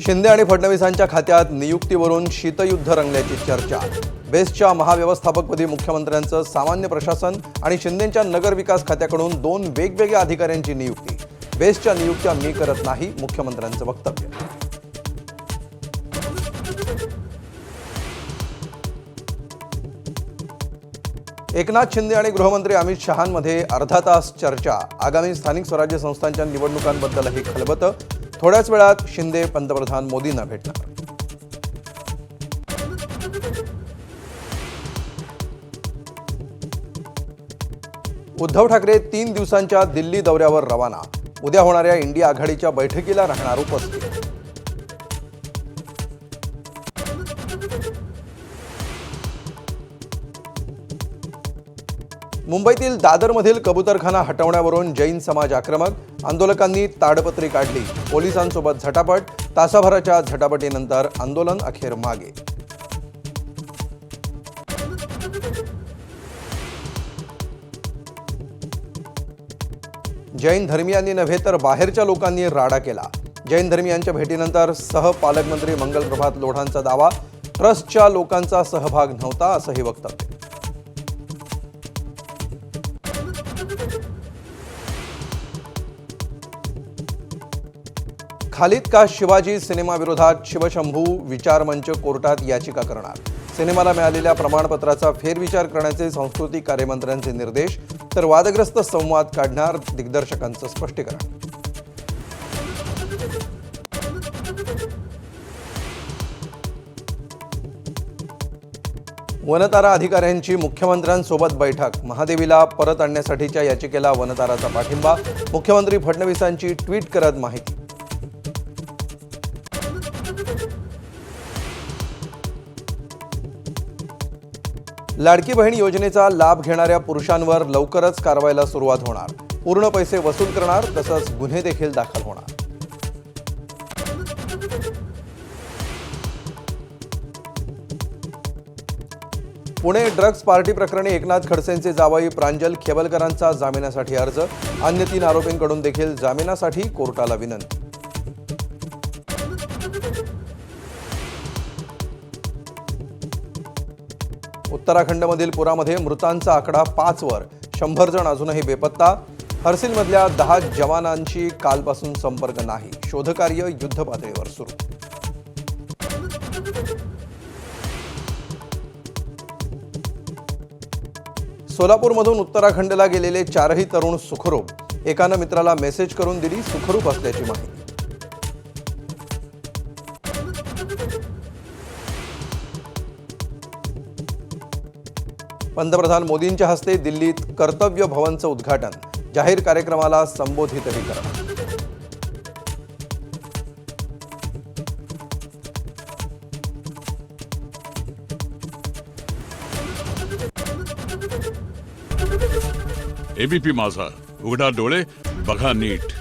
शिंदे आणि फडणवीसांच्या खात्यात नियुक्तीवरून शीतयुद्ध रंगल्याची चर्चा। बेस्टच्या महाव्यवस्थापकपदी मुख्यमंत्र्यांचं सामान्य प्रशासन आणि शिंदेंच्या नगर विकास खात्याकडून 2 वेगवेगळ्या अधिकाऱ्यांची नियुक्ती। बेस्टच्या नियुक्त्या मी करत नाही, मुख्यमंत्र्यांचं वक्तव्य। एकनाथ शिंदे आणि गृहमंत्री अमित शहांमध्ये अर्धा तास चर्चा। आगामी स्थानिक स्वराज्य संस्थांच्या निवडणुकांबद्दलही खलबतं। थोड्याच वेळात शिंदे पंतप्रधान मोदींना भेटणार। उद्धव ठाकरे 3 दिवसांच्या दिल्ली दौऱ्यावर रवाना। उद्या होणाऱ्या इंडिया आघाडीच्या बैठकीला राहणार उपस्थित। मुंबईतील दादरमधील कबूतरखाना हटवण्यावरून जैन समाज आक्रमक। आंदोलकांनी ताडपत्री काढली। पोलिसांसोबत झटापट। तासाभराच्या झटापटीनंतर आंदोलन अखेर मागे। जैन धर्मीयांनी नव्हे तर बाहेरच्या लोकांनी राडा केला। जैन धर्मीयांच्या भेटीनंतर सहपालकमंत्री मंगलप्रभात लोढांचा दावा, ट्रस्टच्या लोकांचा सहभाग नव्हता असंही वक्तव्य। खालिद का शिवाजी सिनेमाविरोधात शिवशंभू विचारमंच कोर्टात याचिका करणार। सिनेमाला मिळालेल्या प्रमाणपत्राचा फेरविचार करण्याचे सांस्कृतिक कार्यमंत्र्यांचे निर्देश, तर वादग्रस्त संवाद काढणार दिग्दर्शकांचं स्पष्टीकरण। वनतारा अधिकाऱ्यांची मुख्यमंत्र्यांसोबत बैठक। महादेवीला परत आणण्यासाठीच्या याचिकेला वनताराचा पाठिंबा। मुख्यमंत्री फडणवीसांची ट्विट करत माहिती। लाडकी बहीण योजनेचा लाभ घेणाऱ्या पुरुषांवर लवकरच कारवाईला सुरुवात होणार। पूर्ण पैसे वसूल करणार, तसंच गुन्हे देखील दाखल होणार। पुणे ड्रग्ज पार्टी प्रकरणी एकनाथ खडसेंचे जावई प्रांजल खेबलकरांचा जामिनासाठी अर्ज। अन्य 3 आरोपींकडून देखील जामिनासाठी कोर्टाला विनंती। उत्तराखंडमधील पुरामध्ये मृतांचा आकडा 5 वर। 100 जण अजूनही बेपत्ता। हर्सिलमधल्या 10 जवानांशी कालपासून संपर्क नाही। शोधकार्य युद्धपातळीवर सुरू। सोलापूरमधून उत्तराखंडला गेलेले 4ही तरुण सुखरूप। एकानं मित्राला मेसेज करून दिली सुखरूप असल्याची माहिती। पंतप्रधान मोदींच्या हस्ते दिल्लीत कर्तव्य भवनचं उद्घाटन। जाहीर कार्यक्रमाला संबोधितही करणार। एबीपी माझा, उघडा डोळे बघा नीट।